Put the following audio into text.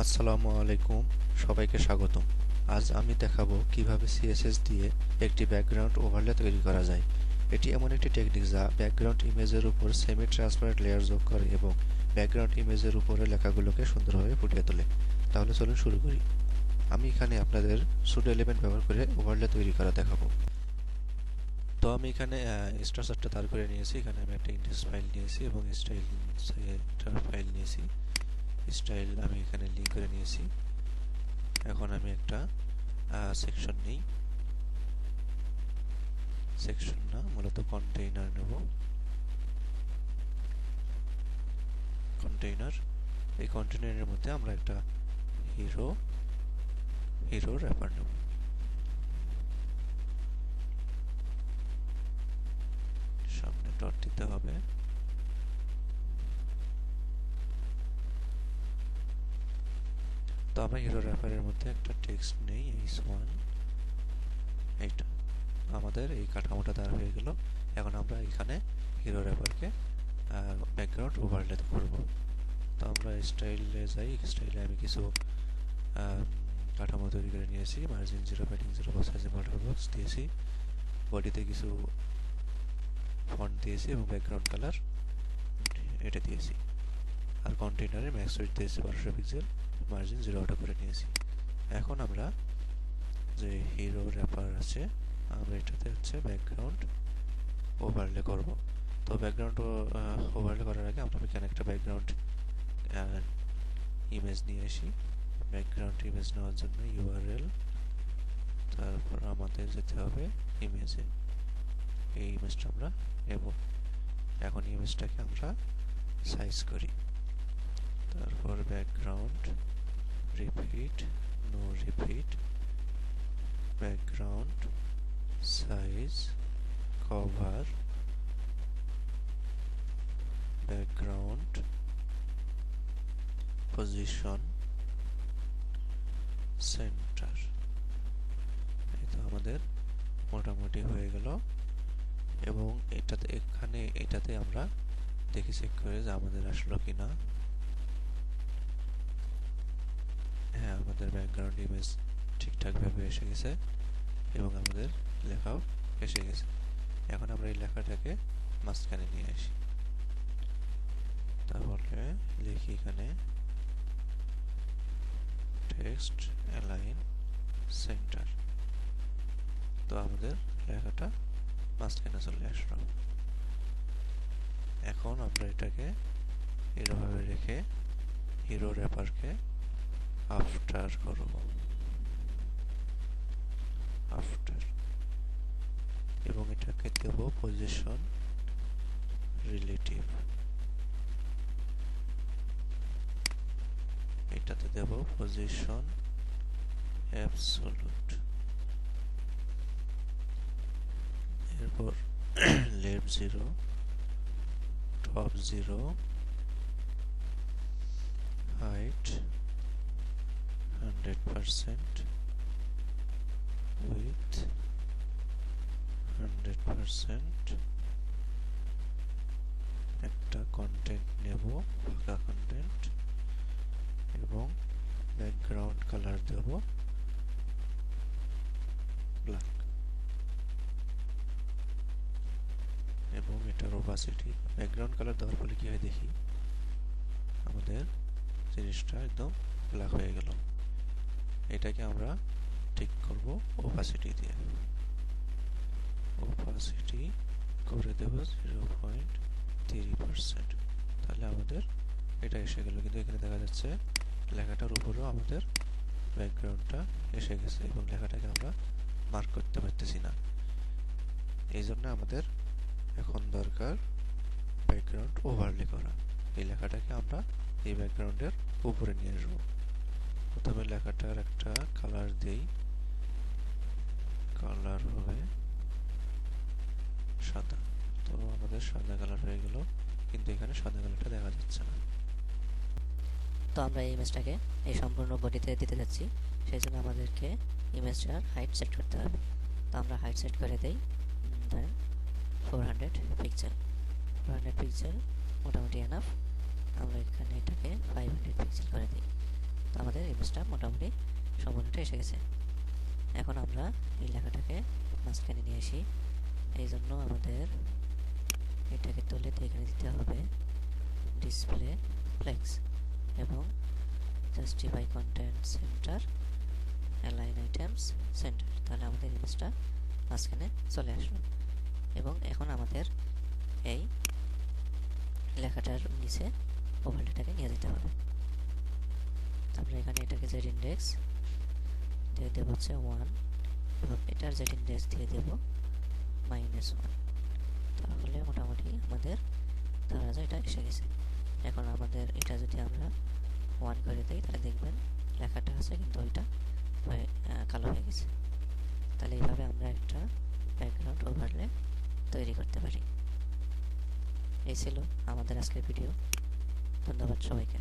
আসসালামু আলাইকুম, সবাইকে স্বাগতম। আজ আমি দেখাবো কিভাবে সিএসএস দিয়ে একটি ব্যাকগ্রাউন্ড ওভারলে তৈরি করা যায়। এটি এমন একটি টেকনিক যা ব্যাকগ্রাউন্ড ইমেজের উপর সেমি ট্রান্সপারেন্ট লেয়ার যোগ করে এবং ব্যাকগ্রাউন্ড ইমেজের উপরে লেখাগুলোকে সুন্দরভাবে ফুটিয়ে তোলে। তাহলে চলুন শুরু করি। আমি এখানে আপনাদের সুডো এলিমেন্ট ব্যবহার করে ওভারলে তৈরি করা দেখাবো। তো আমি এখানে স্ট্রাকচারটা দাঁড় করে নিয়েছি। এখানে আমি একটা ইন্ডেক্স ফাইল নিয়েছি এবং স্টাইল ফাইল নিয়েছি। স্টাইল আমি এখানে লিঙ্ক করে নিয়েছি। এখন আমি একটা সেকশন নেই, সেকশন না, মূলত কন্টেইনার নেব। কন্টেইনার, এই কন্টেইনারের মধ্যে আমরা একটা হিরো র্যাপার নেব। সামনে ডট দিতে হবে। তো আমরা হিরো র্যাপারের মধ্যে একটা টেক্সট নেই, h1, এইটা আমাদের এই কাঠামোটা দাঁড় হয়ে গেল। এখন আমরা এখানে হিরো র্যাপারকে ব্যাকগ্রাউন্ড ওভারলে করব। তো আমরা স্টাইলে যাই। স্টাইলে আমি কিছু কাঠামো তৈরি করে নিয়েছি। Margin 0, padding 0, box size multiple box দিয়েছি। বডিতে কিছু ফন্ট দিয়েছি এবং ব্যাকগ্রাউন্ড কালার এটা দিয়েছি। আর কন্টেইনারে ম্যাক্স উইডথ দিয়েছি 1200 পিক্সেল, মার্জিন 0 অটো করে নিয়েছি। এখন আমরা যে হিরো র্যাপার আছে, আমরা এটাতে হচ্ছে ব্যাকগ্রাউন্ড ওভারলে করব। তো ব্যাকগ্রাউন্ড ওভারলে করার আগে আমরা এখানে একটা ব্যাকগ্রাউন্ড ইমেজ নিয়ে আসি। ব্যাকগ্রাউন্ড ইমেজ নেওয়ার জন্য ইউআরএল, তারপর আমাদের যেতে হবে ইমেজে। এই ইমেজটা আমরা নেব। এখন ইমেজটাকে আমরা সাইজ করি। তারপর background, repeat, no repeat, background size, cover, background position, centre. এই তো আমাদের মোটামুটি হয়ে গেল। এবং এটাতে আমরা দেখি চেক করে যে আমাদের আসলো কিনা। হ্যাঁ, আমাদের ব্যাকগ্রাউন্ড ইমেজ ঠিকঠাকভাবে এসে গেছে এবং আমাদের লেখাও এসে গেছে। এখন আমরা এই লেখাটাকে মাঝখানে নিয়ে আসি। তাহলে লিখি এখানে টেক্সট অ্যালাইন সেন্টার। তো আমাদের লেখাটা মাঝখানে চলে আসলো। এখন আমরা এটাকে এরভাবে রেখে হিরো র্যাপারকে আফটার করব, আফটার, এবং এটাকে দেব পজিশন রিলেটিভ। এটাতে দেব পজিশন অ্যাবসোলুট। এরপর লেফট 0, টপ 0, হাইট 100%, উইথ 100%। একটা কন্টেন্ট নেব, ফাঁকা কন্টেন্ট, এবং ব্যাকগ্রাউন্ড কালার দেব ব্ল্যাক, এবং এটার ওপাসিটি। ব্যাকগ্রাউন্ড কালার দেওয়ার ফলে কি হয় দেখি, আমাদের জিনিসটা একদম ব্ল্যাক হয়ে গেল। এটাকে আমরা ঠিক করব ওপাসিটি দিয়ে। ওপাসিটি করে দেব 0.3%। তাহলে আমাদের এটা এসে গেল। কিন্তু এখানে দেখা যাচ্ছে লেখাটার উপরেও আমাদের ব্যাকগ্রাউন্ডটা এসে গেছে এবং লেখাটাকে আমরা মার্ক করতে পারতেছি না। এই জন্য আমাদের এখন দরকার ব্যাকগ্রাউন্ড ওভারলে করা। এই লেখাটাকে আমরা এই ব্যাকগ্রাউন্ডের উপরে নিয়ে আসবো। প্রথমে লেখাটার একটা কালার দেই, কালার হবে সাদা। তো আমাদের সাদা কালার হয়ে গেল, কিন্তু এখানে সাদা কালারটা দেখা যাচ্ছে না। তো আমরা এই ইমেজটাকে এই সম্পূর্ণ বডিতে দিতে যাচ্ছি, সেই জন্য আমাদেরকে ইমেজটার হাইট সেট করতে হবে। তো আমরা হাইট সেট করে দেই ধরেন 400 পিক্সেল। 400 পিক্সেল মোটামুটি এনাফ। আমরা এখানে এটাকে 500 পিক্সেল করে দিই। তো আমাদের ইমেজটা মোটামুটি সম্পূর্ণটা এসে গেছে। এখন আমরা এই লেখাটাকে মাঝখানে নিয়ে আসি। এই জন্য আমাদের এটাকে তুলে এখানে দিতে হবে ডিসপ্লে ফ্লেক্স এবং justify content centre align items centre. তাহলে আমাদের ইমেজটা মাঝখানে চলে আসলো। এবং এখন আমাদের এই লেখাটার নিচে ওভারলেটাকে নিয়ে যেতে হবে। আমরা এখানে এটাকে জেড ইন্ডেক্স দিয়ে দেবো হচ্ছে 1 এবং এটার জেড ইন্ডেক্স দিয়ে দেব -1। তাহলে মোটামুটি আমাদের ধরা যায় এটা এসে গেছে। এখন আমাদের এটা যদি আমরা 1 করে দিই তাহলে দেখবেন লেখাটা আছে কিন্তু ওইটা কালো হয়ে গেছে। তাহলে এইভাবে আমরা একটা ব্যাকগ্রাউন্ড ওভারলে তৈরি করতে পারি। এই ছিল আমাদের আজকের ভিডিও। ধন্যবাদ সবাইকে।